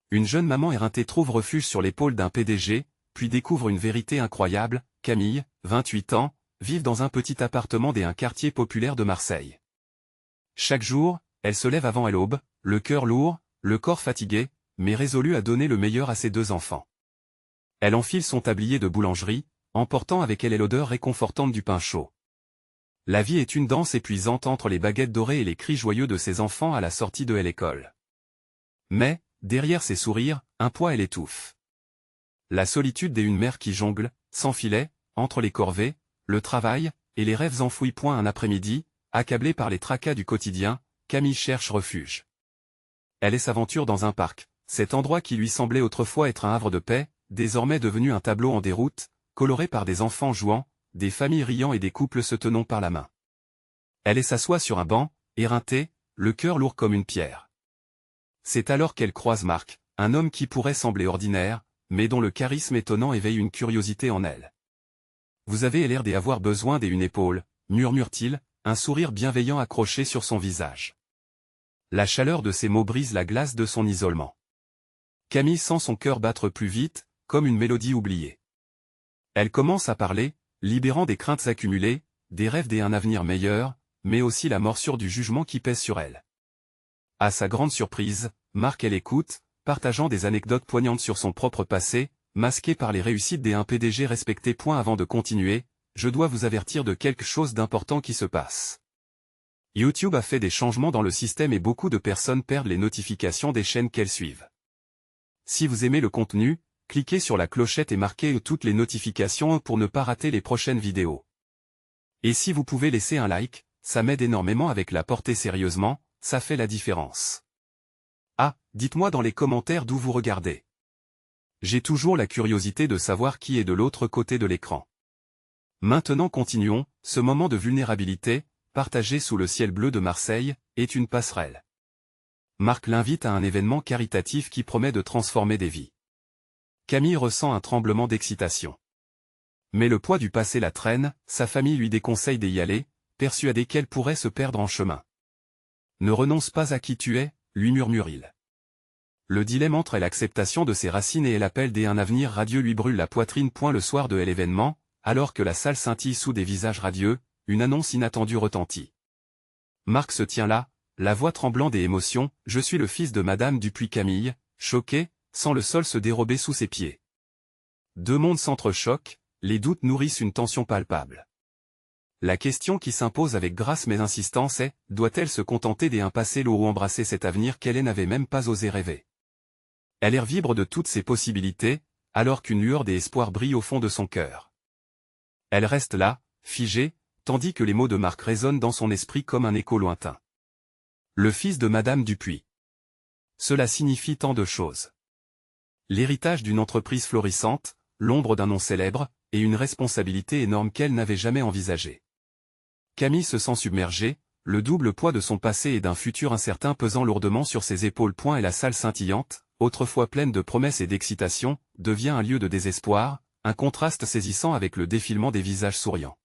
Une jeune maman éreintée trouve refuge sur l'épaule d'un PDG, puis découvre une vérité incroyable. Camille, 28 ans, vit dans un petit appartement d'un quartier populaire de Marseille. Chaque jour, elle se lève avant l'aube, le cœur lourd, le corps fatigué, mais résolue à donner le meilleur à ses 2 enfants. Elle enfile son tablier de boulangerie, emportant avec elle l'odeur réconfortante du pain chaud. La vie est une danse épuisante entre les baguettes dorées et les cris joyeux de ses enfants à la sortie de l'école. Mais, derrière ses sourires, un poids elle étouffe. La solitude d'une mère qui jongle, sans filet, entre les corvées, le travail, et les rêves enfouis. Un après-midi, accablée par les tracas du quotidien, Camille cherche refuge. Elle s'aventure dans un parc, cet endroit qui lui semblait autrefois être un havre de paix, désormais devenu un tableau en déroute, coloré par des enfants jouant, des familles riant et des couples se tenant par la main. Elle s'assoit sur un banc, éreintée, le cœur lourd comme une pierre. C'est alors qu'elle croise Marc, un homme qui pourrait sembler ordinaire, mais dont le charisme étonnant éveille une curiosité en elle. « Vous avez l'air d'avoir besoin d'une épaule », murmure-t-il, un sourire bienveillant accroché sur son visage. La chaleur de ses mots brise la glace de son isolement. Camille sent son cœur battre plus vite, comme une mélodie oubliée. Elle commence à parler, libérant des craintes accumulées, des rêves d'un avenir meilleur, mais aussi la morsure du jugement qui pèse sur elle. À sa grande surprise, Marc elle écoute, partageant des anecdotes poignantes sur son propre passé, masqué par les réussites d'un PDG respecté. Avant de continuer, je dois vous avertir de quelque chose d'important qui se passe. YouTube a fait des changements dans le système et beaucoup de personnes perdent les notifications des chaînes qu'elles suivent. Si vous aimez le contenu, cliquez sur la clochette et marquez toutes les notifications pour ne pas rater les prochaines vidéos. Et si vous pouvez laisser un like, ça m'aide énormément avec la portée sérieusement, ça fait la différence. Ah, dites-moi dans les commentaires d'où vous regardez. J'ai toujours la curiosité de savoir qui est de l'autre côté de l'écran. Maintenant continuons, ce moment de vulnérabilité, partagé sous le ciel bleu de Marseille, est une passerelle. Marc l'invite à un événement caritatif qui promet de transformer des vies. Camille ressent un tremblement d'excitation. Mais le poids du passé la traîne, sa famille lui déconseille d'y aller, persuadée qu'elle pourrait se perdre en chemin. Ne renonce pas à qui tu es, lui murmure-t-il. Le dilemme entre l'acceptation de ses racines et l'appel d'un avenir radieux lui brûle la poitrine. Le soir de l'événement, alors que la salle scintille sous des visages radieux, une annonce inattendue retentit. Marc se tient là, la voix tremblante des émotions, « Je suis le fils de Madame Dupuis. » Camille, choquée, sent le sol se dérober sous ses pieds. 2 mondes s'entrechoquent, les doutes nourrissent une tension palpable. La question qui s'impose avec grâce mais insistance est, doit-elle se contenter d'un passé lourd ou embrasser cet avenir qu'elle n'avait même pas osé rêver? Elle vibre de toutes ses possibilités, alors qu'une lueur d'espoir brille au fond de son cœur. Elle reste là, figée, tandis que les mots de Marc résonnent dans son esprit comme un écho lointain. Le fils de Madame Dupuis. Cela signifie tant de choses. L'héritage d'une entreprise florissante, l'ombre d'un nom célèbre, et une responsabilité énorme qu'elle n'avait jamais envisagée. Camille se sent submergée, le double poids de son passé et d'un futur incertain pesant lourdement sur ses épaules. Et la salle scintillante, autrefois pleine de promesses et d'excitation, devient un lieu de désespoir, un contraste saisissant avec le défilement des visages souriants.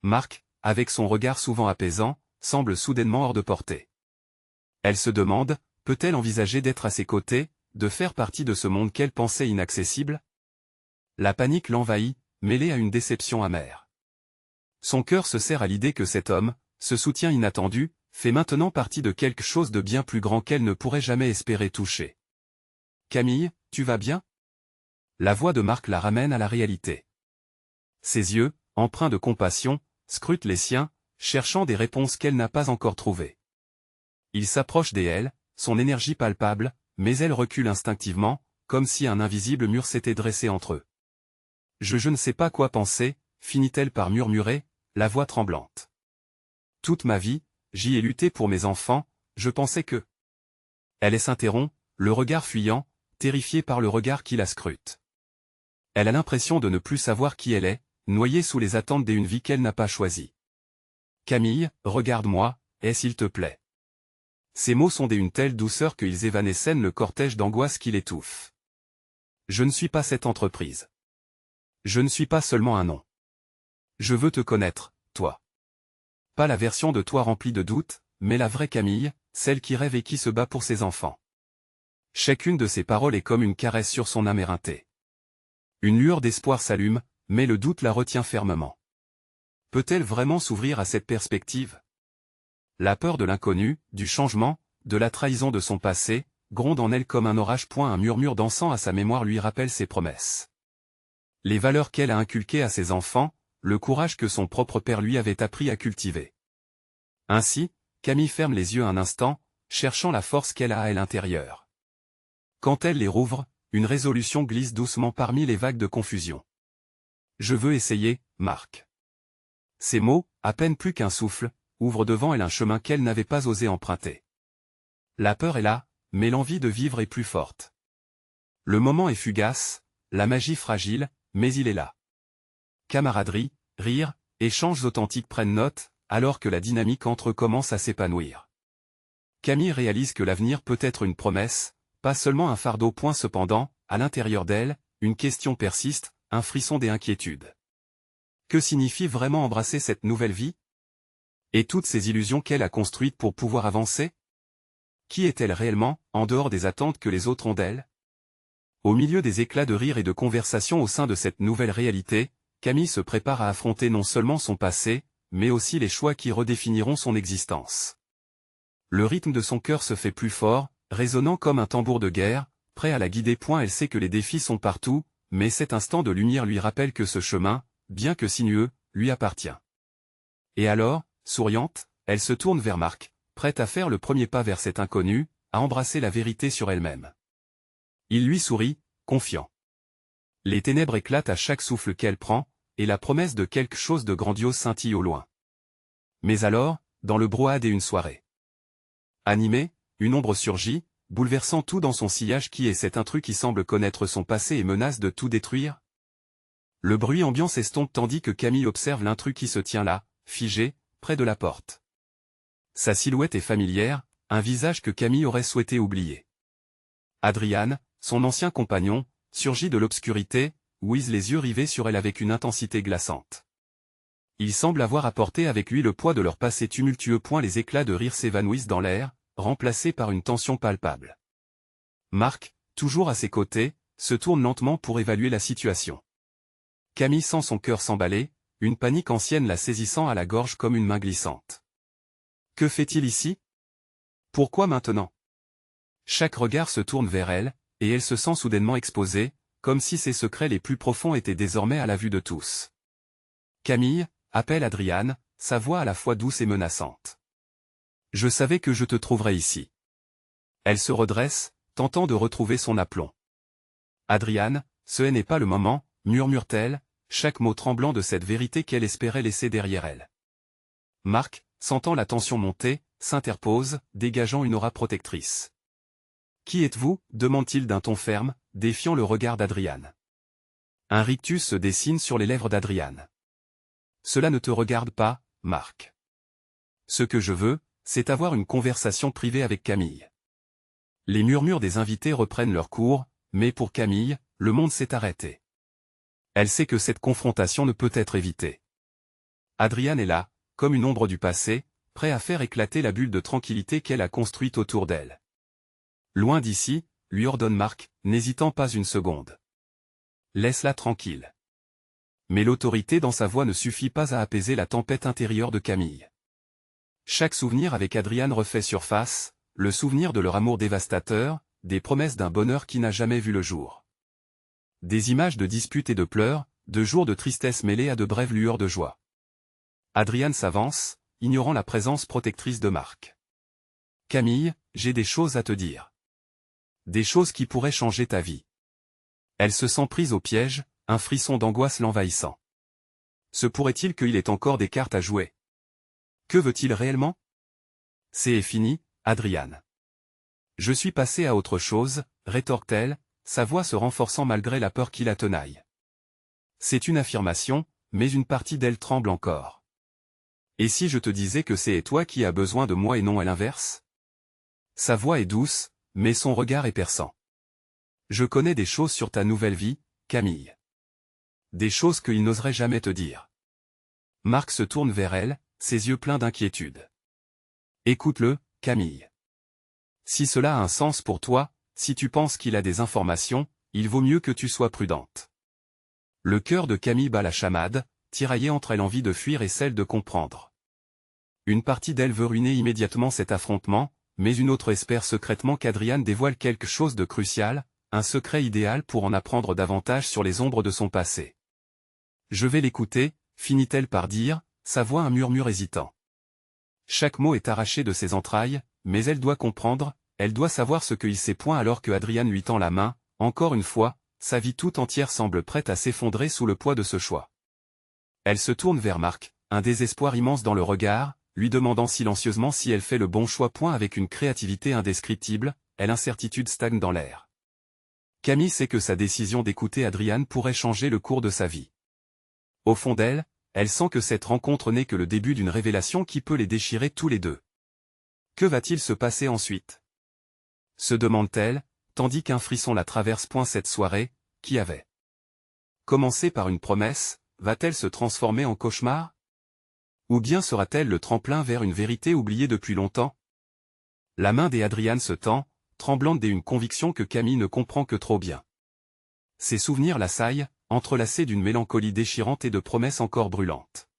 Marc, avec son regard souvent apaisant, semble soudainement hors de portée. Elle se demande, peut-elle envisager d'être à ses côtés, de faire partie de ce monde qu'elle pensait inaccessible? La panique l'envahit, mêlée à une déception amère. Son cœur se serre à l'idée que cet homme, ce soutien inattendu, fait maintenant partie de quelque chose de bien plus grand qu'elle ne pourrait jamais espérer toucher. « Camille, tu vas bien ?» La voix de Marc la ramène à la réalité. Ses yeux, empreints de compassion, scrutent les siens, cherchant des réponses qu'elle n'a pas encore trouvées. Il s'approche d'elle, son énergie palpable, mais elle recule instinctivement, comme si un invisible mur s'était dressé entre eux. « Je ne sais pas quoi penser », finit-elle par murmurer, la voix tremblante. « Toute ma vie, j'y ai lutté pour mes enfants, je pensais que... » Elle s'interrompt, le regard fuyant, terrifiée par le regard qui la scrute. Elle a l'impression de ne plus savoir qui elle est, noyée sous les attentes d'une vie qu'elle n'a pas choisie. « Camille, regarde-moi, s'il te plaît. » Ces mots sont d'une telle douceur qu'ils évanescent le cortège d'angoisse qui l'étouffe. « Je ne suis pas cette entreprise. Je ne suis pas seulement un nom. Je veux te connaître, toi. Pas la version de toi remplie de doutes, mais la vraie Camille, celle qui rêve et qui se bat pour ses enfants. Chacune de ses paroles est comme une caresse sur son âme éreintée. Une lueur d'espoir s'allume, mais le doute la retient fermement. Peut-elle vraiment s'ouvrir à cette perspective? La peur de l'inconnu, du changement, de la trahison de son passé, gronde en elle comme un orage. Un murmure dansant à sa mémoire lui rappelle ses promesses. Les valeurs qu'elle a inculquées à ses enfants, le courage que son propre père lui avait appris à cultiver. Ainsi, Camille ferme les yeux un instant, cherchant la force qu'elle a à l'intérieur. Quand elle les rouvre, une résolution glisse doucement parmi les vagues de confusion. Je veux essayer, Marc. Ces mots, à peine plus qu'un souffle, ouvrent devant elle un chemin qu'elle n'avait pas osé emprunter. La peur est là, mais l'envie de vivre est plus forte. Le moment est fugace, la magie fragile, mais il est là. Camaraderie, rire, échanges authentiques prennent note, alors que la dynamique entre eux commence à s'épanouir. Camille réalise que l'avenir peut être une promesse, pas seulement un fardeau. Cependant, à l'intérieur d'elle, une question persiste, un frisson des inquiétudes. Que signifie vraiment embrasser cette nouvelle vie? Et toutes ces illusions qu'elle a construites pour pouvoir avancer? Qui est-elle réellement, en dehors des attentes que les autres ont d'elle? Au milieu des éclats de rire et de conversation au sein de cette nouvelle réalité, Camille se prépare à affronter non seulement son passé, mais aussi les choix qui redéfiniront son existence. Le rythme de son cœur se fait plus fort, résonnant comme un tambour de guerre, prêt à la guider. Elle sait que les défis sont partout, mais cet instant de lumière lui rappelle que ce chemin, bien que sinueux, lui appartient. Et alors, souriante, elle se tourne vers Marc, prête à faire le premier pas vers cet inconnu, à embrasser la vérité sur elle-même. Il lui sourit, confiant. Les ténèbres éclatent à chaque souffle qu'elle prend, et la promesse de quelque chose de grandiose scintille au loin. Mais alors, dans le brouhaha d'une soirée animée, une ombre surgit, bouleversant tout dans son sillage. Qui est cet intrus qui semble connaître son passé et menace de tout détruire? Le bruit ambiant s'estompe tandis que Camille observe l'intrus qui se tient là, figé, près de la porte. Sa silhouette est familière, un visage que Camille aurait souhaité oublier. Adrian, son ancien compagnon, surgit de l'obscurité, ouise les yeux rivés sur elle avec une intensité glaçante. Il semble avoir apporté avec lui le poids de leur passé tumultueux. Les éclats de rire s'évanouissent dans l'air, remplacés par une tension palpable. Marc, toujours à ses côtés, se tourne lentement pour évaluer la situation. Camille sent son cœur s'emballer, une panique ancienne la saisissant à la gorge comme une main glissante. Que fait-il ici? Pourquoi maintenant? Chaque regard se tourne vers elle, et elle se sent soudainement exposée, comme si ses secrets les plus profonds étaient désormais à la vue de tous. Camille, appelle Adrian, sa voix à la fois douce et menaçante. Je savais que je te trouverais ici. Elle se redresse, tentant de retrouver son aplomb. Adrian, ce n'est pas le moment, murmure-t-elle, chaque mot tremblant de cette vérité qu'elle espérait laisser derrière elle. Marc, sentant la tension monter, s'interpose, dégageant une aura protectrice. Qui êtes-vous? Demande-t-il d'un ton ferme, défiant le regard d'Adrian. Un rictus se dessine sur les lèvres d'Adrian. Cela ne te regarde pas, Marc. Ce que je veux, c'est avoir une conversation privée avec Camille. Les murmures des invités reprennent leur cours, mais pour Camille, le monde s'est arrêté. Elle sait que cette confrontation ne peut être évitée. Adrian est là, comme une ombre du passé, prêt à faire éclater la bulle de tranquillité qu'elle a construite autour d'elle. Loin d'ici, lui ordonne Marc, n'hésitant pas une seconde. Laisse-la tranquille. Mais l'autorité dans sa voix ne suffit pas à apaiser la tempête intérieure de Camille. Chaque souvenir avec Adrian refait surface, le souvenir de leur amour dévastateur, des promesses d'un bonheur qui n'a jamais vu le jour. Des images de disputes et de pleurs, de jours de tristesse mêlés à de brèves lueurs de joie. Adrian s'avance, ignorant la présence protectrice de Marc. Camille, j'ai des choses à te dire. Des choses qui pourraient changer ta vie. Elle se sent prise au piège, un frisson d'angoisse l'envahissant. Se pourrait-il qu'il ait encore des cartes à jouer? Que veut-il réellement? C'est fini, Adrian. Je suis passé à autre chose, rétorque-t-elle, sa voix se renforçant malgré la peur qui la tenaille. C'est une affirmation, mais une partie d'elle tremble encore. Et si je te disais que c'est toi qui as besoin de moi et non à l'inverse? Sa voix est douce, mais son regard est perçant. Je connais des choses sur ta nouvelle vie, Camille. Des choses qu'il n'oserait jamais te dire. Marc se tourne vers elle, ses yeux pleins d'inquiétude. Écoute-le, Camille. Si cela a un sens pour toi, si tu penses qu'il a des informations, il vaut mieux que tu sois prudente. Le cœur de Camille bat la chamade, tiraillée entre l'envie de fuir et celle de comprendre. Une partie d'elle veut ruiner immédiatement cet affrontement, mais une autre espère secrètement qu'Adrian dévoile quelque chose de crucial, un secret idéal pour en apprendre davantage sur les ombres de son passé. Je vais l'écouter, finit-elle par dire, sa voix un murmure hésitant. Chaque mot est arraché de ses entrailles, mais elle doit comprendre, elle doit savoir ce qu'il sait point alors que Adrian lui tend la main, encore une fois, sa vie tout entière semble prête à s'effondrer sous le poids de ce choix. Elle se tourne vers Marc, un désespoir immense dans le regard, lui demandant silencieusement si elle fait le bon choix. Avec une créativité indescriptible, l'incertitude stagne dans l'air. Camille sait que sa décision d'écouter Adrian pourrait changer le cours de sa vie. Au fond d'elle, elle sent que cette rencontre n'est que le début d'une révélation qui peut les déchirer tous les deux. Que va-t-il se passer ensuite? Se demande-t-elle, tandis qu'un frisson la traverse. Cette soirée, qui avait commencé par une promesse, va-t-elle se transformer en cauchemar? Ou bien sera-t-elle le tremplin vers une vérité oubliée depuis longtemps? La main d'Adrian se tend, tremblante d'une conviction que Camille ne comprend que trop bien. Ses souvenirs l'assaillent, entrelacés d'une mélancolie déchirante et de promesses encore brûlantes.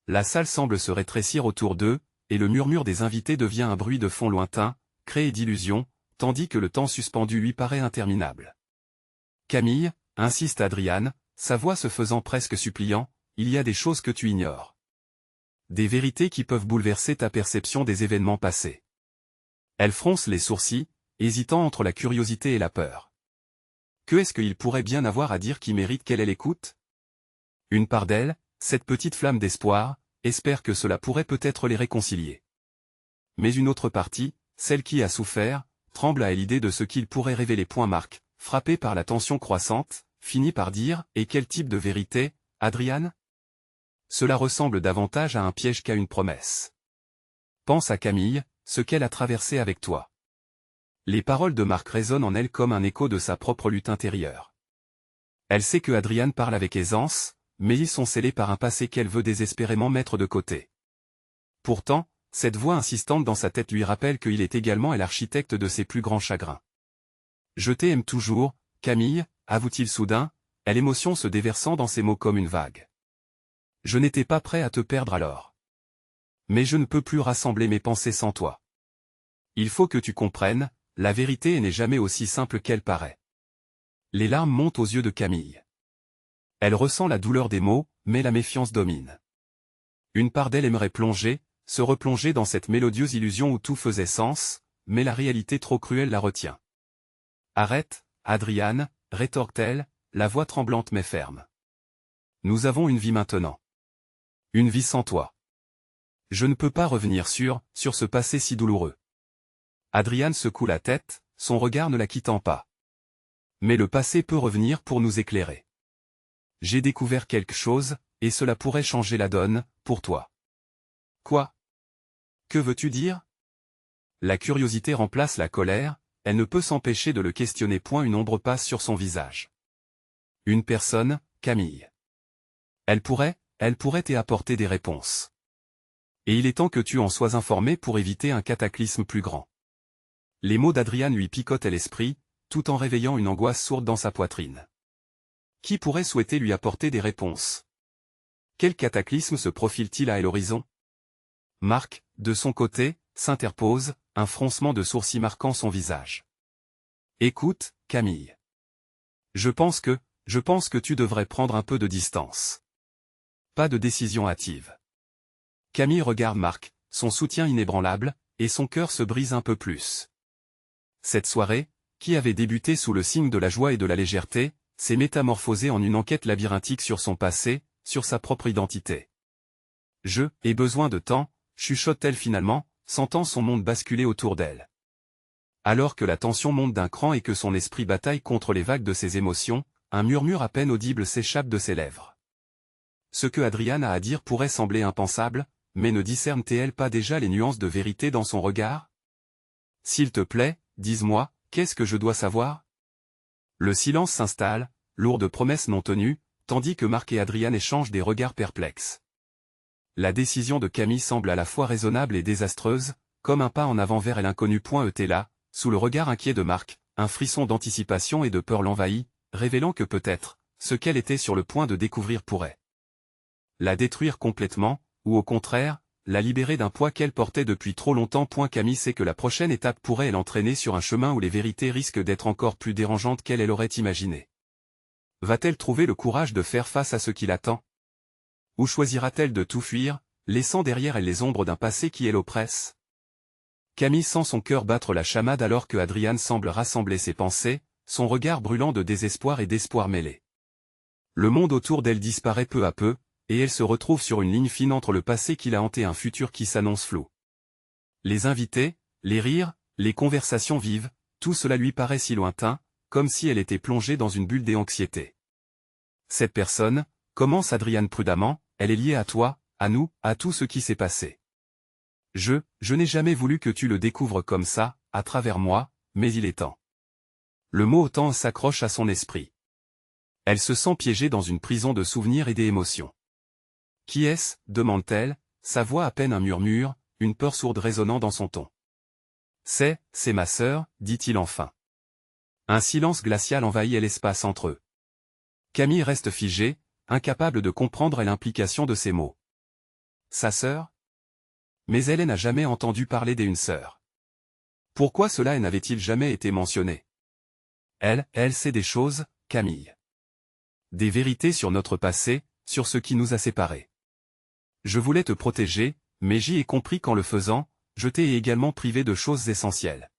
La salle semble se rétrécir autour d'eux, et le murmure des invités devient un bruit de fond lointain, créé d'illusions, tandis que le temps suspendu lui paraît interminable. Camille, insiste Adrian, sa voix se faisant presque suppliant, il y a des choses que tu ignores. Des vérités qui peuvent bouleverser ta perception des événements passés. Elle fronce les sourcils, hésitant entre la curiosité et la peur. Que est-ce qu'il pourrait bien avoir à dire qui mérite qu'elle l'écoute? Une part d'elle, cette petite flamme d'espoir, espère que cela pourrait peut-être les réconcilier. Mais une autre partie, celle qui a souffert, tremble à l'idée de ce qu'il pourrait révéler. Marc, frappé par la tension croissante, finit par dire « Et quel type de vérité, Adrian ?» Cela ressemble davantage à un piège qu'à une promesse. Pense à Camille, ce qu'elle a traversé avec toi. Les paroles de Marc résonnent en elle comme un écho de sa propre lutte intérieure. Elle sait que Adrian parle avec aisance, mais ils sont scellés par un passé qu'elle veut désespérément mettre de côté. Pourtant, cette voix insistante dans sa tête lui rappelle qu'il est également l'architecte de ses plus grands chagrins. « Je t'aime toujours, Camille », avoue-t-il soudain, l'émotion se déversant dans ses mots comme une vague. « Je n'étais pas prêt à te perdre alors. Mais je ne peux plus rassembler mes pensées sans toi. Il faut que tu comprennes, la vérité n'est jamais aussi simple qu'elle paraît. » Les larmes montent aux yeux de Camille. Elle ressent la douleur des mots, mais la méfiance domine. Une part d'elle aimerait se replonger dans cette mélodieuse illusion où tout faisait sens, mais la réalité trop cruelle la retient. « Arrête, Adrian », rétorque-t-elle, la voix tremblante mais ferme. « Nous avons une vie maintenant. Une vie sans toi. Je ne peux pas revenir sur ce passé si douloureux. » Adrian secoue la tête, son regard ne la quittant pas. « Mais le passé peut revenir pour nous éclairer. J'ai découvert quelque chose, et cela pourrait changer la donne, pour toi. » Quoi? Que veux-tu dire? La curiosité remplace la colère, elle ne peut s'empêcher de le questionner. Une ombre passe sur son visage. Une personne, Camille. Elle pourrait t'y apporter des réponses. Et il est temps que tu en sois informé pour éviter un cataclysme plus grand. Les mots d'Adrian lui picotent à l'esprit, tout en réveillant une angoisse sourde dans sa poitrine. Qui pourrait souhaiter lui apporter des réponses? Quel cataclysme se profile-t-il à l'horizon? Marc, de son côté, s'interpose, un froncement de sourcils marquant son visage. Écoute, Camille. Je pense que tu devrais prendre un peu de distance. Pas de décision hâtive. Camille regarde Marc, son soutien inébranlable, et son cœur se brise un peu plus. Cette soirée, qui avait débuté sous le signe de la joie et de la légèreté, s'est métamorphosée en une enquête labyrinthique sur son passé, sur sa propre identité. Je ai besoin de temps, chuchote-t-elle finalement, sentant son monde basculer autour d'elle. Alors que la tension monte d'un cran et que son esprit bataille contre les vagues de ses émotions, un murmure à peine audible s'échappe de ses lèvres. Ce que Adrian a à dire pourrait sembler impensable, mais ne discerne-t-elle pas déjà les nuances de vérité dans son regard? S'il te plaît, dis-moi, qu'est-ce que je dois savoir? Le silence s'installe, lourd de promesses non tenues, tandis que Marc et Adrian échangent des regards perplexes. La décision de Camille semble à la fois raisonnable et désastreuse, comme un pas en avant vers l'inconnu. Était là, sous le regard inquiet de Marc, un frisson d'anticipation et de peur l'envahit, révélant que peut-être, ce qu'elle était sur le point de découvrir pourrait la détruire complètement, ou au contraire, la libérer d'un poids qu'elle portait depuis trop longtemps. Camille sait que la prochaine étape pourrait l'entraîner sur un chemin où les vérités risquent d'être encore plus dérangeantes qu'elle aurait imaginé. Va-t-elle trouver le courage de faire face à ce qui l'attend? Ou choisira-t-elle de tout fuir, laissant derrière elle les ombres d'un passé qui l'oppresse? Camille sent son cœur battre la chamade alors que Adrian semble rassembler ses pensées, son regard brûlant de désespoir et d'espoir mêlés. Le monde autour d'elle disparaît peu à peu, et elle se retrouve sur une ligne fine entre le passé qui l'a hanté et un futur qui s'annonce flou. Les invités, les rires, les conversations vives, tout cela lui paraît si lointain, comme si elle était plongée dans une bulle d'anxiété. Cette personne, commence Adrian prudemment, elle est liée à toi, à nous, à tout ce qui s'est passé. Je n'ai jamais voulu que tu le découvres comme ça, à travers moi, mais il est temps. Le mot autant s'accroche à son esprit. Elle se sent piégée dans une prison de souvenirs et d'émotions. Qui est-ce, demande-t-elle, sa voix à peine un murmure, une peur sourde résonnant dans son ton. C'est ma sœur, dit-il enfin. Un silence glacial envahit l'espace entre eux. Camille reste figée, incapable de comprendre l'implication de ces mots. Sa sœur? Mais elle n'a jamais entendu parler d'une sœur. Pourquoi cela n'avait-il jamais été mentionné? Elle sait des choses, Camille. Des vérités sur notre passé, sur ce qui nous a séparés. Je voulais te protéger, mais j'y ai compris qu'en le faisant, je t'ai également privé de choses essentielles.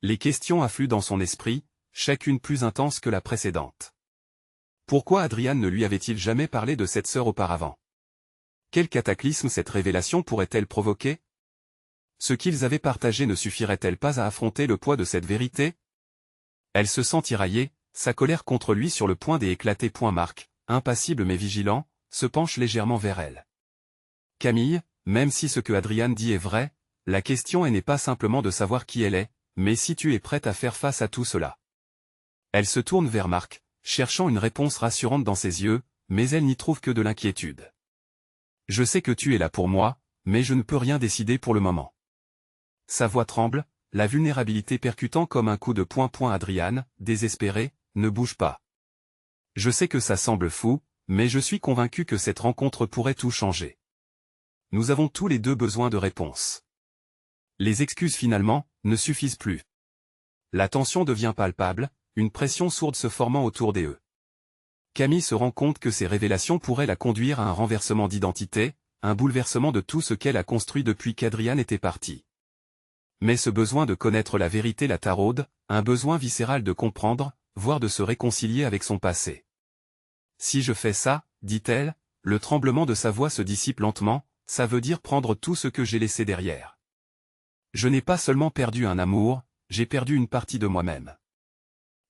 Les questions affluent dans son esprit, chacune plus intense que la précédente. Pourquoi Adrian ne lui avait-il jamais parlé de cette sœur auparavant? Quel cataclysme cette révélation pourrait-elle provoquer? Ce qu'ils avaient partagé ne suffirait-elle pas à affronter le poids de cette vérité? Elle se sent tiraillée, sa colère contre lui sur le point d'éclater. Marc, impassible mais vigilant, se penche légèrement vers elle. Camille, même si ce que Adrian dit est vrai, la question n'est pas simplement de savoir qui elle est, mais si tu es prête à faire face à tout cela. Elle se tourne vers Marc, cherchant une réponse rassurante dans ses yeux, mais elle n'y trouve que de l'inquiétude. Je sais que tu es là pour moi, mais je ne peux rien décider pour le moment. Sa voix tremble, la vulnérabilité percutant comme un coup de poing. Adrian, désespéré, ne bouge pas. Je sais que ça semble fou, mais je suis convaincu que cette rencontre pourrait tout changer. Nous avons tous les deux besoin de réponses. Les excuses finalement, ne suffisent plus. La tension devient palpable, une pression sourde se formant autour d'eux. Camille se rend compte que ces révélations pourraient la conduire à un renversement d'identité, un bouleversement de tout ce qu'elle a construit depuis qu'Adrian était parti. Mais ce besoin de connaître la vérité la taraude, un besoin viscéral de comprendre, voire de se réconcilier avec son passé. Si je fais ça, dit-elle, le tremblement de sa voix se dissipe lentement, ça veut dire prendre tout ce que j'ai laissé derrière. Je n'ai pas seulement perdu un amour, j'ai perdu une partie de moi-même.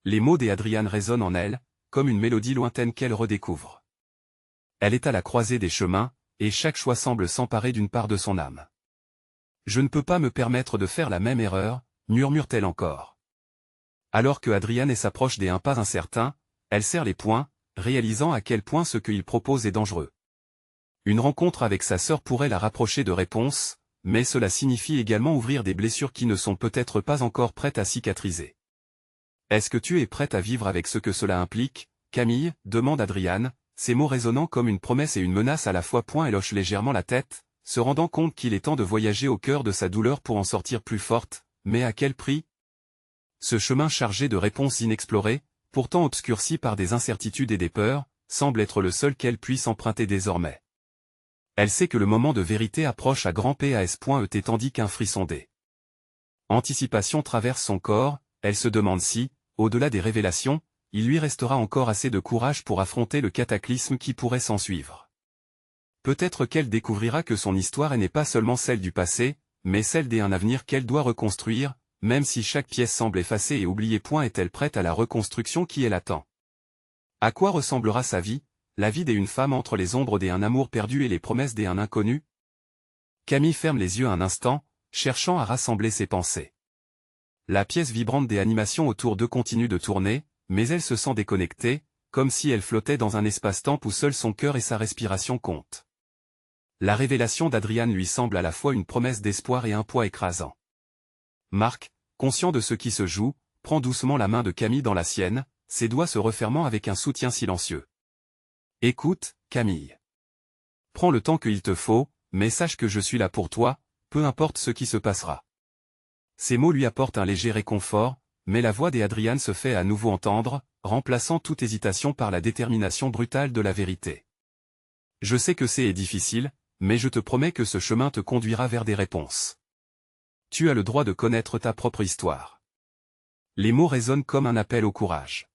Les mots d'Adrian résonnent en elle, comme une mélodie lointaine qu'elle redécouvre. Elle est à la croisée des chemins, et chaque choix semble s'emparer d'une part de son âme. Je ne peux pas me permettre de faire la même erreur, murmure-t-elle encore. Alors que Adrian s'approche des pas incertains, elle serre les poings, réalisant à quel point ce qu'il propose est dangereux. Une rencontre avec sa sœur pourrait la rapprocher de réponses, mais cela signifie également ouvrir des blessures qui ne sont peut-être pas encore prêtes à cicatriser. Est-ce que tu es prête à vivre avec ce que cela implique, Camille, demande Adrian, ses mots résonnant comme une promesse et une menace à la fois. Elle hoche légèrement la tête, se rendant compte qu'il est temps de voyager au cœur de sa douleur pour en sortir plus forte, mais à quel prix? Ce chemin chargé de réponses inexplorées, pourtant obscurci par des incertitudes et des peurs, semble être le seul qu'elle puisse emprunter désormais. Elle sait que le moment de vérité approche à grands pas. Tandis qu'un frisson d'anticipation traverse son corps, elle se demande si, au-delà des révélations, il lui restera encore assez de courage pour affronter le cataclysme qui pourrait s'ensuivre. Peut-être qu'elle découvrira que son histoire n'est pas seulement celle du passé, mais celle d'un avenir qu'elle doit reconstruire, même si chaque pièce semble effacée et oubliée. Est-elle prête à la reconstruction qui l'attend? À quoi ressemblera sa vie, la vie d'une femme entre les ombres d'un amour perdu et les promesses d'un inconnu? Camille ferme les yeux un instant, cherchant à rassembler ses pensées. La pièce vibrante des animations autour d'eux continue de tourner, mais elle se sent déconnectée, comme si elle flottait dans un espace-temps où seul son cœur et sa respiration comptent. La révélation d'Adrian lui semble à la fois une promesse d'espoir et un poids écrasant. Marc, conscient de ce qui se joue, prend doucement la main de Camille dans la sienne, ses doigts se refermant avec un soutien silencieux. Écoute, Camille. Prends le temps qu'il te faut, mais sache que je suis là pour toi, peu importe ce qui se passera. Ces mots lui apportent un léger réconfort, mais la voix d'Adrian se fait à nouveau entendre, remplaçant toute hésitation par la détermination brutale de la vérité. Je sais que c'est difficile, mais je te promets que ce chemin te conduira vers des réponses. Tu as le droit de connaître ta propre histoire. Les mots résonnent comme un appel au courage.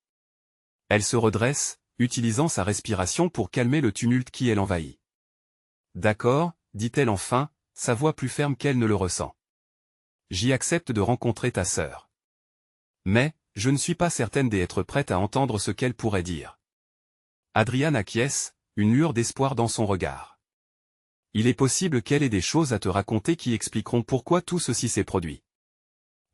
Elle se redresse, utilisant sa respiration pour calmer le tumulte qui l'envahit. D'accord, dit-elle enfin, sa voix plus ferme qu'elle ne le ressent. J'y accepte de rencontrer ta sœur. Mais, je ne suis pas certaine d'être prête à entendre ce qu'elle pourrait dire. Adrian acquiesce, une lueur d'espoir dans son regard. Il est possible qu'elle ait des choses à te raconter qui expliqueront pourquoi tout ceci s'est produit.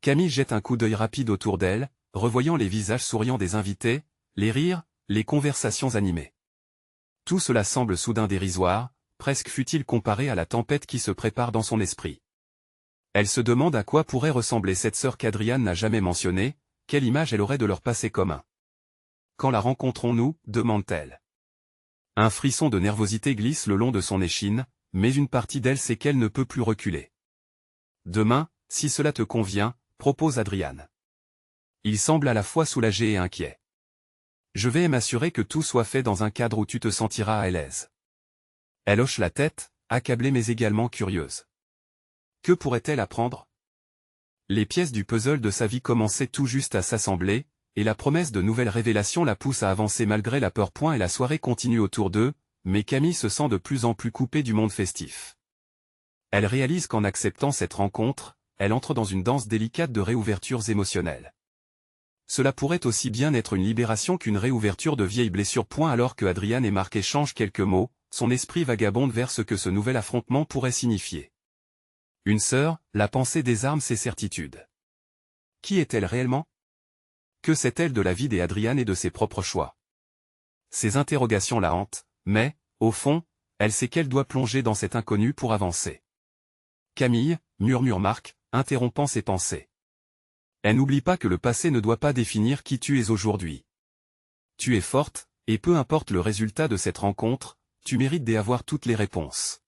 Camille jette un coup d'œil rapide autour d'elle, revoyant les visages souriants des invités, les rires, les conversations animées. Tout cela semble soudain dérisoire, presque futile comparé à la tempête qui se prépare dans son esprit. Elle se demande à quoi pourrait ressembler cette sœur qu'Adrian n'a jamais mentionnée, quelle image elle aurait de leur passé commun. Quand la rencontrons-nous, demande-t-elle. Un frisson de nervosité glisse le long de son échine, mais une partie d'elle sait qu'elle ne peut plus reculer. Demain, si cela te convient, propose Adrian. Il semble à la fois soulagé et inquiet. Je vais m'assurer que tout soit fait dans un cadre où tu te sentiras à l'aise. Elle hoche la tête, accablée mais également curieuse. Que pourrait-elle apprendre? Les pièces du puzzle de sa vie commençaient tout juste à s'assembler, et la promesse de nouvelles révélations la pousse à avancer malgré la peur. Et la soirée continue autour d'eux, mais Camille se sent de plus en plus coupée du monde festif. Elle réalise qu'en acceptant cette rencontre, elle entre dans une danse délicate de réouvertures émotionnelles. Cela pourrait aussi bien être une libération qu'une réouverture de vieilles blessures. Alors que Adrian et Marc échangent quelques mots, son esprit vagabonde vers ce que ce nouvel affrontement pourrait signifier. Une sœur, la pensée désarme ses certitudes. Qui est-elle réellement? Que sait-elle de la vie d'Adrian et de ses propres choix? Ces interrogations la hantent, mais, au fond, elle sait qu'elle doit plonger dans cet inconnu pour avancer. Camille, murmure Marc, interrompant ses pensées. Elle n'oublie pas que le passé ne doit pas définir qui tu es aujourd'hui. Tu es forte, et peu importe le résultat de cette rencontre, tu mérites d'y avoir toutes les réponses.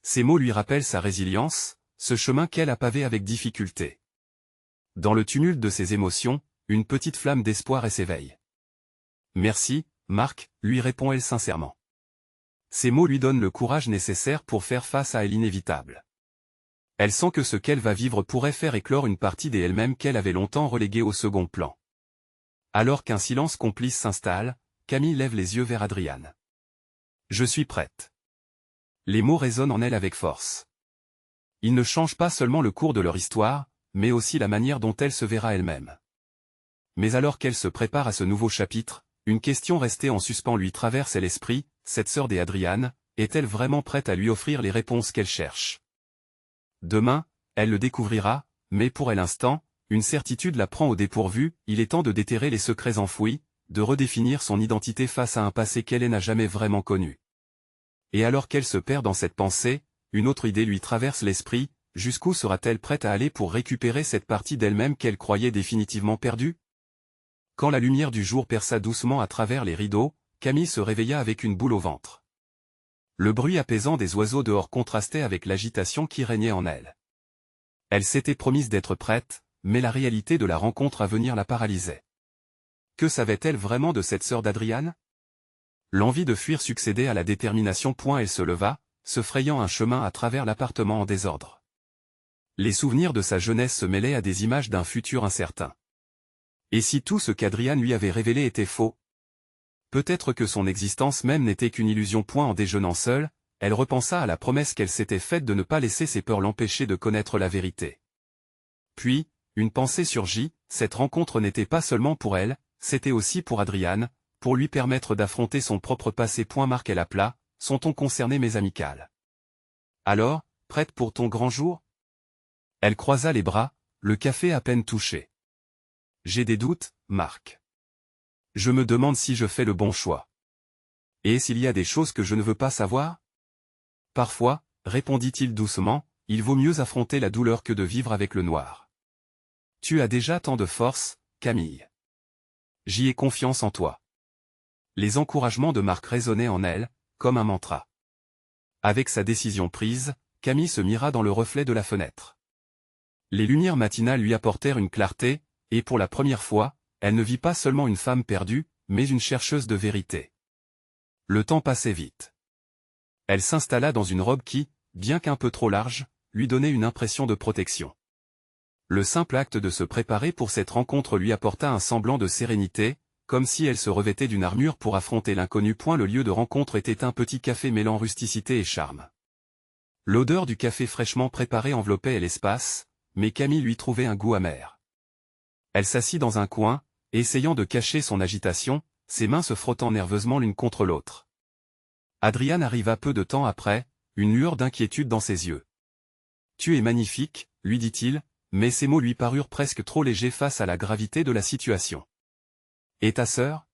Ces mots lui rappellent sa résilience, ce chemin qu'elle a pavé avec difficulté. Dans le tumulte de ses émotions, une petite flamme d'espoir s'éveille. Merci, Marc, lui répond-elle sincèrement. Ces mots lui donnent le courage nécessaire pour faire face à l'inévitable. Elle sent que ce qu'elle va vivre pourrait faire éclore une partie d'elle-même qu'elle avait longtemps reléguée au second plan. Alors qu'un silence complice s'installe, Camille lève les yeux vers Adrian. Je suis prête. Les mots résonnent en elle avec force. Ils ne changent pas seulement le cours de leur histoire, mais aussi la manière dont elle se verra elle-même. Mais alors qu'elle se prépare à ce nouveau chapitre, une question restée en suspens lui traverse l'esprit, cette sœur d'Adrian, est-elle vraiment prête à lui offrir les réponses qu'elle cherche? Demain, elle le découvrira, mais pour l'instant, une certitude la prend au dépourvu, il est temps de déterrer les secrets enfouis, de redéfinir son identité face à un passé qu'elle n'a jamais vraiment connu. Et alors qu'elle se perd dans cette pensée, une autre idée lui traverse l'esprit, jusqu'où sera-t-elle prête à aller pour récupérer cette partie d'elle-même qu'elle croyait définitivement perdue? Quand la lumière du jour perça doucement à travers les rideaux, Camille se réveilla avec une boule au ventre. Le bruit apaisant des oiseaux dehors contrastait avec l'agitation qui régnait en elle. Elle s'était promise d'être prête, mais la réalité de la rencontre à venir la paralysait. Que savait-elle vraiment de cette sœur d'Adrian? L'envie de fuir succédait à la détermination. Elle se leva, se frayant un chemin à travers l'appartement en désordre. Les souvenirs de sa jeunesse se mêlaient à des images d'un futur incertain. Et si tout ce qu'Adrian lui avait révélé était faux? Peut-être que son existence même n'était qu'une illusion. En déjeunant seule, elle repensa à la promesse qu'elle s'était faite de ne pas laisser ses peurs l'empêcher de connaître la vérité. Puis, une pensée surgit, cette rencontre n'était pas seulement pour elle, c'était aussi pour Adrian, pour lui permettre d'affronter son propre passé. Marc elle appela, son ton concerné mais amical. Alors, prête pour ton grand jour? Elle croisa les bras, le café à peine touché. J'ai des doutes, Marc. Je me demande si je fais le bon choix. Et s'il y a des choses que je ne veux pas savoir? Parfois, répondit-il doucement, il vaut mieux affronter la douleur que de vivre avec le noir. Tu as déjà tant de force, Camille. J'y ai confiance en toi. Les encouragements de Marc résonnaient en elle, comme un mantra. Avec sa décision prise, Camille se mira dans le reflet de la fenêtre. Les lumières matinales lui apportèrent une clarté, et pour la première fois, elle ne vit pas seulement une femme perdue, mais une chercheuse de vérité. Le temps passait vite. Elle s'installa dans une robe qui, bien qu'un peu trop large, lui donnait une impression de protection. Le simple acte de se préparer pour cette rencontre lui apporta un semblant de sérénité, comme si elle se revêtait d'une armure pour affronter l'inconnu. Le lieu de rencontre était un petit café mêlant rusticité et charme. L'odeur du café fraîchement préparé enveloppait l'espace, mais Camille lui trouvait un goût amer. Elle s'assit dans un coin, essayant de cacher son agitation, ses mains se frottant nerveusement l'une contre l'autre. Adrian arriva peu de temps après, une lueur d'inquiétude dans ses yeux. « Tu es magnifique », lui dit-il, mais ces mots lui parurent presque trop légers face à la gravité de la situation. « Et ta sœur ?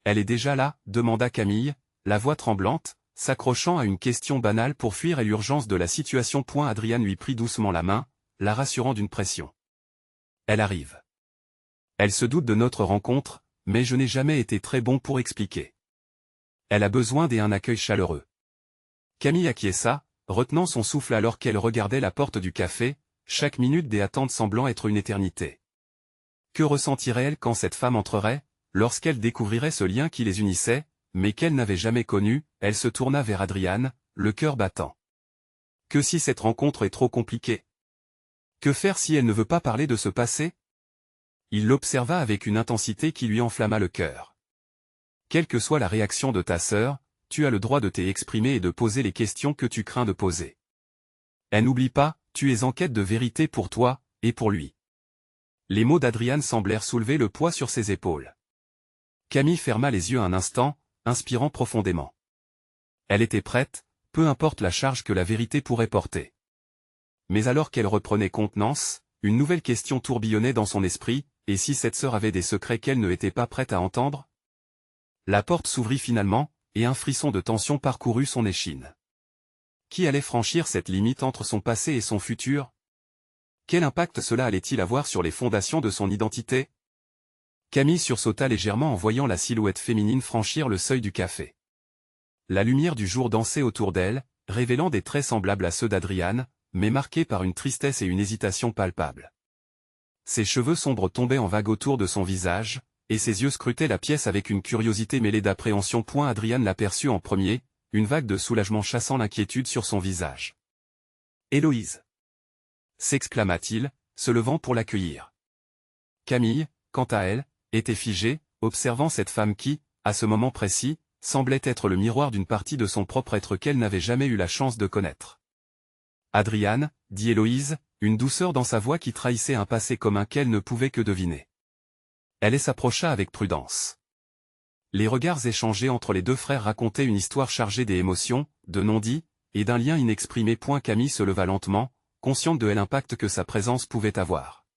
Elle est déjà là ?» demanda Camille, la voix tremblante, s'accrochant à une question banale pour fuir à l'urgence de la situation. Adrian lui prit doucement la main, la rassurant d'une pression. « Elle arrive. Elle se doute de notre rencontre, mais je n'ai jamais été très bon pour expliquer. Elle a besoin d'un accueil chaleureux. » Camille acquiesça, retenant son souffle alors qu'elle regardait la porte du café, chaque minute des attentes semblant être une éternité. Que ressentirait-elle quand cette femme entrerait, lorsqu'elle découvrirait ce lien qui les unissait, mais qu'elle n'avait jamais connu? Elle se tourna vers Adrian, le cœur battant. Que si cette rencontre est trop compliquée? Que faire si elle ne veut pas parler de ce passé? Il l'observa avec une intensité qui lui enflamma le cœur. Quelle que soit la réaction de ta sœur, tu as le droit de t'exprimer et de poser les questions que tu crains de poser. Elle n'oublie pas, tu es en quête de vérité pour toi, et pour lui. Les mots d'Adrian semblèrent soulever le poids sur ses épaules. Camille ferma les yeux un instant, inspirant profondément. Elle était prête, peu importe la charge que la vérité pourrait porter. Mais alors qu'elle reprenait contenance, une nouvelle question tourbillonnait dans son esprit, et si cette sœur avait des secrets qu'elle ne était pas prête à entendre? La porte s'ouvrit finalement, et un frisson de tension parcourut son échine. Qui allait franchir cette limite entre son passé et son futur? Quel impact cela allait-il avoir sur les fondations de son identité? Camille sursauta légèrement en voyant la silhouette féminine franchir le seuil du café. La lumière du jour dansait autour d'elle, révélant des traits semblables à ceux d'Adrian, mais marqués par une tristesse et une hésitation palpables. Ses cheveux sombres tombaient en vagues autour de son visage, et ses yeux scrutaient la pièce avec une curiosité mêlée d'appréhension. Adrian l'aperçut en premier, une vague de soulagement chassant l'inquiétude sur son visage. « Héloïse !» s'exclama-t-il, se levant pour l'accueillir. Camille, quant à elle, était figée, observant cette femme qui, à ce moment précis, semblait être le miroir d'une partie de son propre être qu'elle n'avait jamais eu la chance de connaître. « Adrian », dit Héloïse, une douceur dans sa voix qui trahissait un passé commun qu'elle ne pouvait que deviner. Elle s'approcha avec prudence. Les regards échangés entre les deux frères racontaient une histoire chargée d'émotions, de non-dits, et d'un lien inexprimé. Camille se leva lentement, consciente de l'impact que sa présence pouvait avoir.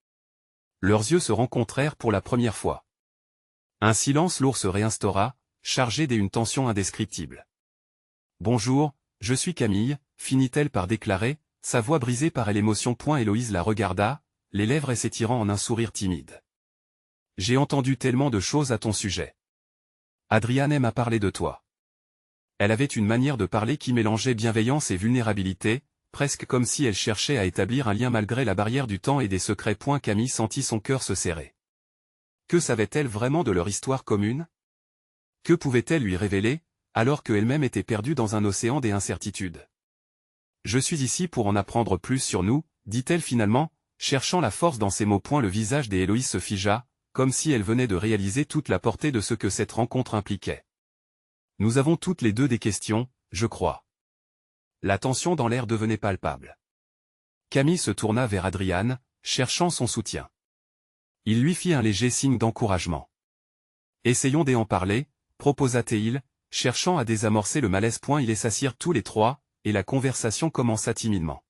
Leurs yeux se rencontrèrent pour la première fois. Un silence lourd se réinstaura, chargé d'une tension indescriptible. « Bonjour, je suis Camille », finit-elle par déclarer, sa voix brisée par l'émotion. Héloïse la regarda, les lèvres s'étirant en un sourire timide. « J'ai entendu tellement de choses à ton sujet. Adrian aime à parler de toi. » Elle avait une manière de parler qui mélangeait bienveillance et vulnérabilité, presque comme si elle cherchait à établir un lien malgré la barrière du temps et des secrets. Camille sentit son cœur se serrer. Que savait-elle vraiment de leur histoire commune? Que pouvait-elle lui révéler, alors qu'elle-même était perdue dans un océan d'incertitudes? « Je suis ici pour en apprendre plus sur nous, » dit-elle finalement, cherchant la force dans ses mots. Le visage d'Héloïse se figea, comme si elle venait de réaliser toute la portée de ce que cette rencontre impliquait. « Nous avons toutes les deux des questions, je crois. » La tension dans l'air devenait palpable. Camille se tourna vers Adrian, cherchant son soutien. Il lui fit un léger signe d'encouragement. « Essayons d'en parler », proposa-t-il, cherchant à désamorcer le malaise. Ils s'assirent tous les trois, et la conversation commença timidement.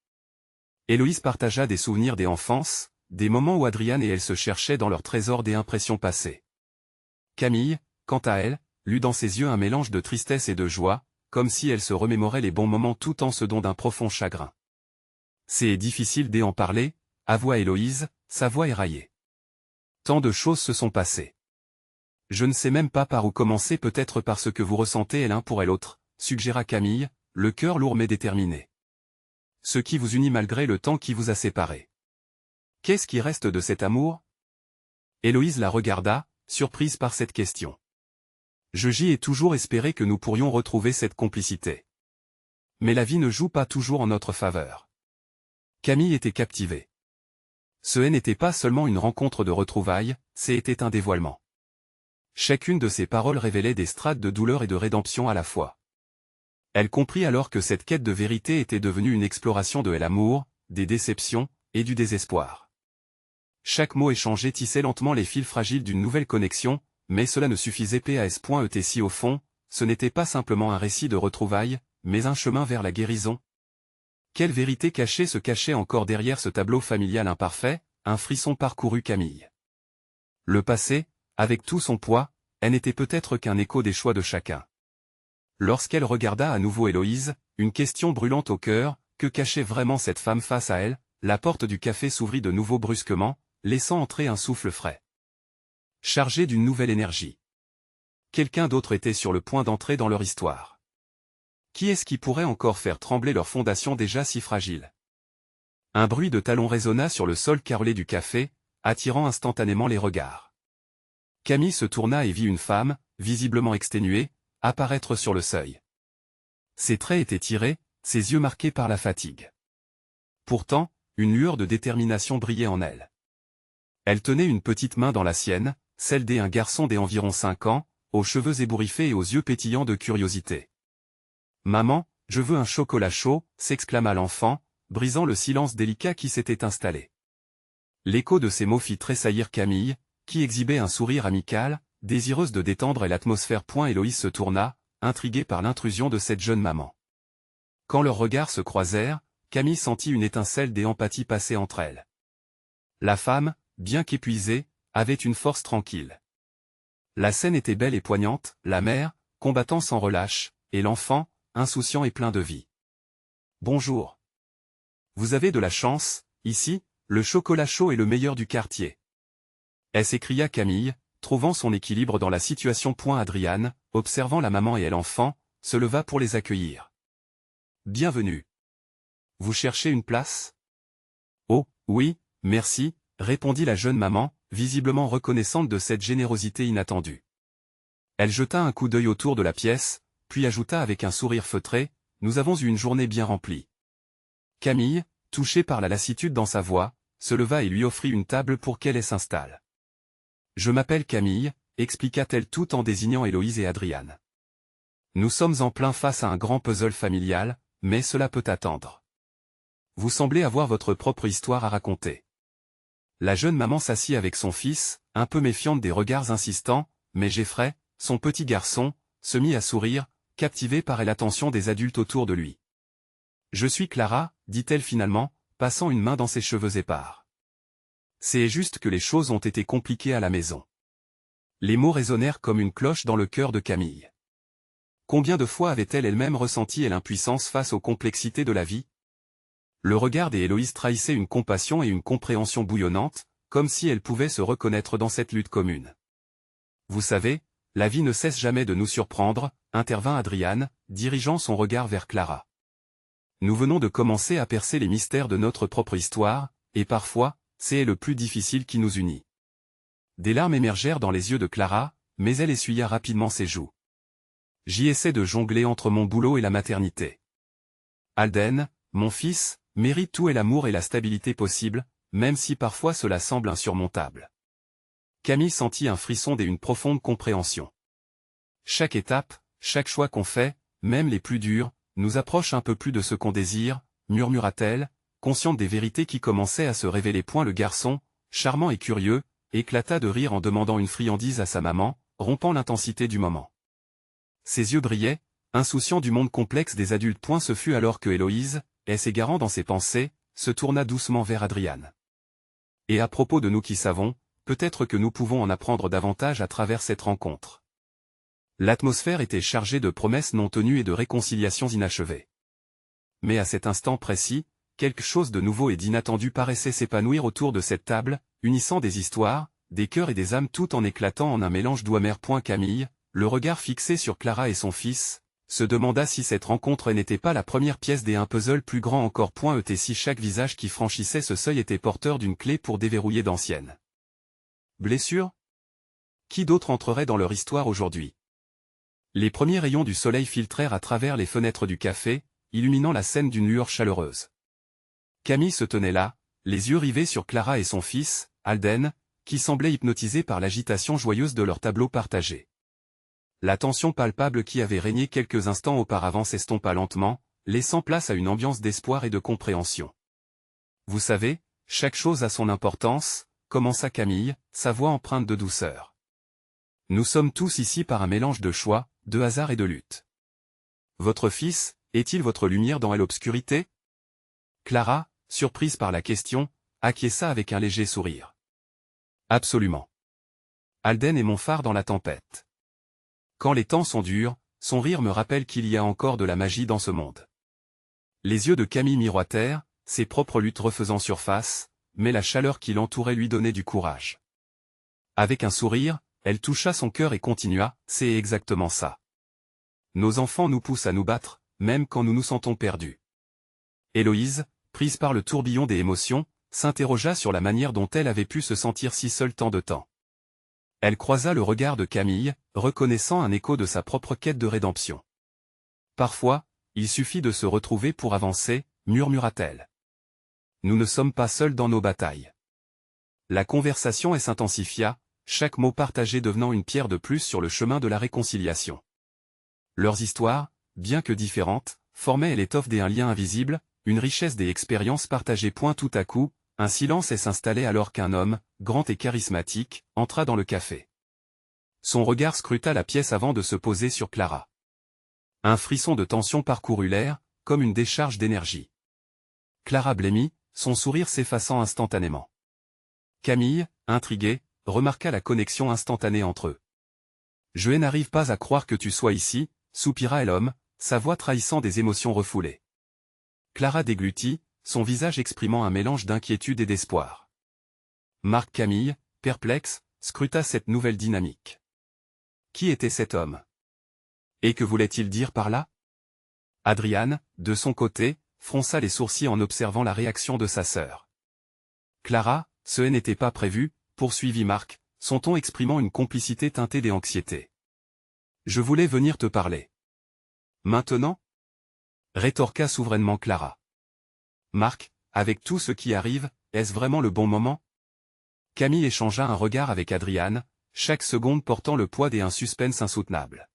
Héloïse partagea des souvenirs d'enfance, des moments où Adrian et elle se cherchaient dans leur trésor des impressions passées. Camille, quant à elle, lut dans ses yeux un mélange de tristesse et de joie, comme si elle se remémorait les bons moments tout en se donnant d'un profond chagrin. « C'est difficile d'en parler », avoua Héloïse, sa voix éraillée. Tant de choses se sont passées. Je ne sais même pas par où commencer, peut-être par ce que vous ressentez l'un pour l'autre, suggéra Camille, le cœur lourd mais déterminé. Ce qui vous unit malgré le temps qui vous a séparés. Qu'est-ce qui reste de cet amour? Héloïse la regarda, surprise par cette question. J'y ai toujours espéré que nous pourrions retrouver cette complicité. Mais la vie ne joue pas toujours en notre faveur. Camille était captivée. Ce n'était pas seulement une rencontre de retrouvailles, c'était un dévoilement. Chacune de ses paroles révélait des strates de douleur et de rédemption à la fois. Elle comprit alors que cette quête de vérité était devenue une exploration de l'amour, des déceptions, et du désespoir. Chaque mot échangé tissait lentement les fils fragiles d'une nouvelle connexion, mais cela ne suffisait pas. Si au fond, ce n'était pas simplement un récit de retrouvailles, mais un chemin vers la guérison. Quelle vérité cachée se cachait encore derrière ce tableau familial imparfait? Un frisson parcourut Camille. Le passé, avec tout son poids, elle n'était peut-être qu'un écho des choix de chacun. Lorsqu'elle regarda à nouveau Héloïse, une question brûlante au cœur, que cachait vraiment cette femme face à elle? La porte du café s'ouvrit de nouveau brusquement, laissant entrer un souffle frais. Chargé d'une nouvelle énergie. Quelqu'un d'autre était sur le point d'entrer dans leur histoire. Qui est-ce qui pourrait encore faire trembler leur fondation déjà si fragile? Un bruit de talons résonna sur le sol carrelé du café, attirant instantanément les regards. Camille se tourna et vit une femme, visiblement exténuée, apparaître sur le seuil. Ses traits étaient tirés, ses yeux marqués par la fatigue. Pourtant, une lueur de détermination brillait en elle. Elle tenait une petite main dans la sienne, celle d'un garçon d'environ 5 ans, aux cheveux ébouriffés et aux yeux pétillants de curiosité. « Maman, je veux un chocolat chaud », s'exclama l'enfant, brisant le silence délicat qui s'était installé. L'écho de ces mots fit tressaillir Camille, qui exhibait un sourire amical, désireuse de détendre l'atmosphère. Héloïse se tourna, intriguée par l'intrusion de cette jeune maman. Quand leurs regards se croisèrent, Camille sentit une étincelle d'empathie passer entre elles. La femme, bien qu'épuisée, avait une force tranquille. La scène était belle et poignante, la mère, combattant sans relâche, et l'enfant, insouciant et plein de vie. « Bonjour. Vous avez de la chance, ici, le chocolat chaud est le meilleur du quartier. » s'écria Camille, trouvant son équilibre dans la situation. Adriane, observant la maman et l'enfant, se leva pour les accueillir. « Bienvenue. Vous cherchez une place? » « Oh, oui, merci, » répondit la jeune maman, visiblement reconnaissante de cette générosité inattendue. Elle jeta un coup d'œil autour de la pièce, puis ajouta avec un sourire feutré, « Nous avons eu une journée bien remplie. » Camille, touchée par la lassitude dans sa voix, se leva et lui offrit une table pour qu'elle s'installe. « Je m'appelle Camille, » expliqua-t-elle tout en désignant Héloïse et Adriane. « Nous sommes en plein face à un grand puzzle familial, mais cela peut attendre. Vous semblez avoir votre propre histoire à raconter. » La jeune maman s'assit avec son fils, un peu méfiante des regards insistants, mais Geoffrey, son petit garçon, se mit à sourire, captivé par l'attention des adultes autour de lui. « Je suis Clara, » dit-elle finalement, passant une main dans ses cheveux épars. « C'est juste que les choses ont été compliquées à la maison. » Les mots résonnèrent comme une cloche dans le cœur de Camille. Combien de fois avait-elle elle-même ressenti l'impuissance face aux complexités de la vie? Le regard d'Héloïse trahissait une compassion et une compréhension bouillonnante, comme si elle pouvait se reconnaître dans cette lutte commune. « Vous savez, la vie ne cesse jamais de nous surprendre, » intervint Adriane, dirigeant son regard vers Clara. « Nous venons de commencer à percer les mystères de notre propre histoire, et parfois, c'est le plus difficile qui nous unit. » Des larmes émergèrent dans les yeux de Clara, mais elle essuya rapidement ses joues. « J'y essaie de jongler entre mon boulot et la maternité. Alden, mon fils, mérite tout et l'amour et la stabilité possible, même si parfois cela semble insurmontable. » Camille sentit un frisson et une profonde compréhension. « Chaque étape, chaque choix qu'on fait, même les plus durs, nous approche un peu plus de ce qu'on désire, » murmura-t-elle, consciente des vérités qui commençaient à se révéler. Le garçon, charmant et curieux, éclata de rire en demandant une friandise à sa maman, rompant l'intensité du moment. Ses yeux brillaient, insouciants du monde complexe des adultes. Ce fut alors que Héloïse, s'égarant dans ses pensées, se tourna doucement vers Adriane. « Et à propos de nous qui savons, peut-être que nous pouvons en apprendre davantage à travers cette rencontre. » L'atmosphère était chargée de promesses non tenues et de réconciliations inachevées. Mais à cet instant précis, quelque chose de nouveau et d'inattendu paraissait s'épanouir autour de cette table, unissant des histoires, des cœurs et des âmes tout en éclatant en un mélange doux amer. Camille, le regard fixé sur Clara et son fils, se demanda si cette rencontre n'était pas la première pièce d'un puzzle plus grand encore. Si chaque visage qui franchissait ce seuil était porteur d'une clé pour déverrouiller d'anciennes blessures. Qui d'autre entrerait dans leur histoire aujourd'hui? Les premiers rayons du soleil filtrèrent à travers les fenêtres du café, illuminant la scène d'une lueur chaleureuse. Camille se tenait là, les yeux rivés sur Clara et son fils, Alden, qui semblaient hypnotisés par l'agitation joyeuse de leur tableau partagé. La tension palpable qui avait régné quelques instants auparavant s'estompa lentement, laissant place à une ambiance d'espoir et de compréhension. Vous savez, chaque chose a son importance, commença Camille, sa voix empreinte de douceur. Nous sommes tous ici par un mélange de choix, de hasard et de lutte. Votre fils, est-il votre lumière dans l'obscurité? Clara, surprise par la question, acquiesça avec un léger sourire. Absolument. Alden est mon phare dans la tempête. Quand les temps sont durs, son rire me rappelle qu'il y a encore de la magie dans ce monde. Les yeux de Camille miroitèrent, ses propres luttes refaisant surface, mais la chaleur qui l'entourait lui donnait du courage. Avec un sourire, elle toucha son cœur et continua, c'est exactement ça. Nos enfants nous poussent à nous battre, même quand nous nous sentons perdus. Héloïse, prise par le tourbillon des émotions, s'interrogea sur la manière dont elle avait pu se sentir si seule tant de temps. Elle croisa le regard de Camille, reconnaissant un écho de sa propre quête de rédemption. Parfois, il suffit de se retrouver pour avancer, murmura-t-elle. Nous ne sommes pas seuls dans nos batailles. La conversation s'intensifia, chaque mot partagé devenant une pierre de plus sur le chemin de la réconciliation. Leurs histoires, bien que différentes, formaient l'étoffe d'un lien invisible, une richesse des expériences partagées. Tout à coup, un silence s'installait alors qu'un homme, grand et charismatique, entra dans le café. Son regard scruta la pièce avant de se poser sur Clara. Un frisson de tension parcourut l'air, comme une décharge d'énergie. Clara blêmit, son sourire s'effaçant instantanément. Camille, intriguée, remarqua la connexion instantanée entre eux. « Je n'arrive pas à croire que tu sois ici », soupira l'homme, sa voix trahissant des émotions refoulées. Clara déglutit, son visage exprimant un mélange d'inquiétude et d'espoir. Marc Camille, perplexe, scruta cette nouvelle dynamique. Qui était cet homme? Et que voulait-il dire par là? Adriane, de son côté, fronça les sourcils en observant la réaction de sa sœur. Clara, ce n'était pas prévu, poursuivit Marc, son ton exprimant une complicité teintée d'anxiété. Je voulais venir te parler. Maintenant? Rétorqua souverainement Clara. Marc, avec tout ce qui arrive, est-ce vraiment le bon moment? Camille échangea un regard avec Adriane, chaque seconde portant le poids d'un suspense insoutenable.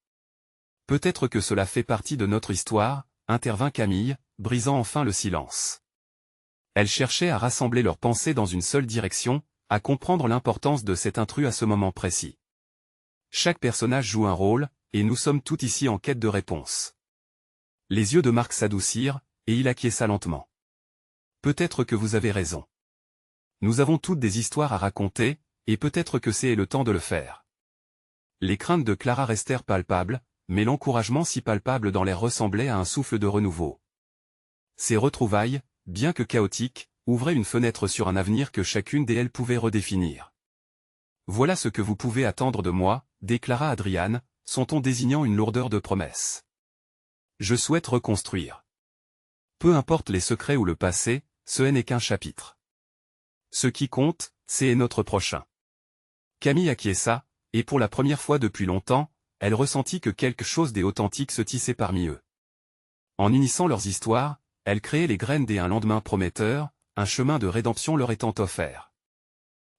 Peut-être que cela fait partie de notre histoire, intervint Camille, brisant enfin le silence. Elle cherchait à rassembler leurs pensées dans une seule direction, à comprendre l'importance de cet intrus à ce moment précis. Chaque personnage joue un rôle, et nous sommes tous ici en quête de réponse. Les yeux de Marc s'adoucirent, et il acquiesça lentement. Peut-être que vous avez raison. Nous avons toutes des histoires à raconter, et peut-être que c'est le temps de le faire. Les craintes de Clara restèrent palpables, mais l'encouragement si palpable dans l'air ressemblait à un souffle de renouveau. Ces retrouvailles, bien que chaotiques, ouvraient une fenêtre sur un avenir que chacune d'elles pouvait redéfinir. Voilà ce que vous pouvez attendre de moi, déclara Adriane, son ton désignant une lourdeur de promesse. Je souhaite reconstruire. Peu importe les secrets ou le passé, ce n'est qu'un chapitre. Ce qui compte, c'est notre prochain. Camille acquiesça, et pour la première fois depuis longtemps, elle ressentit que quelque chose d'authentique se tissait parmi eux. En unissant leurs histoires, elle créait les graines d'un lendemain prometteur, un chemin de rédemption leur étant offert.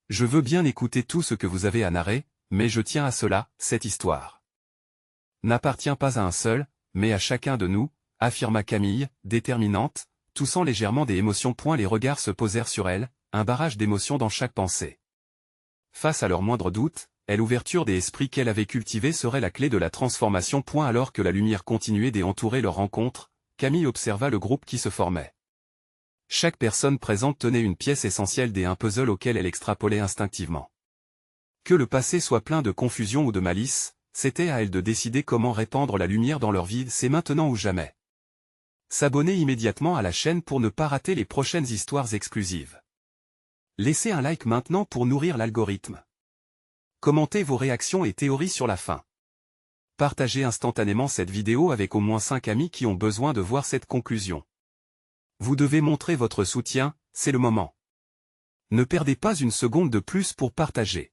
Je veux bien écouter tout ce que vous avez à narrer, mais je tiens à cela, cette histoire n'appartient pas à un seul, mais à chacun de nous, affirma Camille, déterminante, toussant légèrement des émotions. Les regards se posèrent sur elle, un barrage d'émotions dans chaque pensée. Face à leurs moindres doutes, l'ouverture des esprits qu'elle avait cultivée serait la clé de la transformation. Alors que la lumière continuait d'entourer leur rencontre, Camille observa le groupe qui se formait. Chaque personne présente tenait une pièce essentielle d'un puzzle auquel elle extrapolait instinctivement. Que le passé soit plein de confusion ou de malice, c'était à elle de décider comment répandre la lumière dans leur vie, c'est maintenant ou jamais. S'abonner immédiatement à la chaîne pour ne pas rater les prochaines histoires exclusives. Laissez un like maintenant pour nourrir l'algorithme. Commentez vos réactions et théories sur la fin. Partagez instantanément cette vidéo avec au moins 5 amis qui ont besoin de voir cette conclusion. Vous devez montrer votre soutien, c'est le moment. Ne perdez pas une seconde de plus pour partager.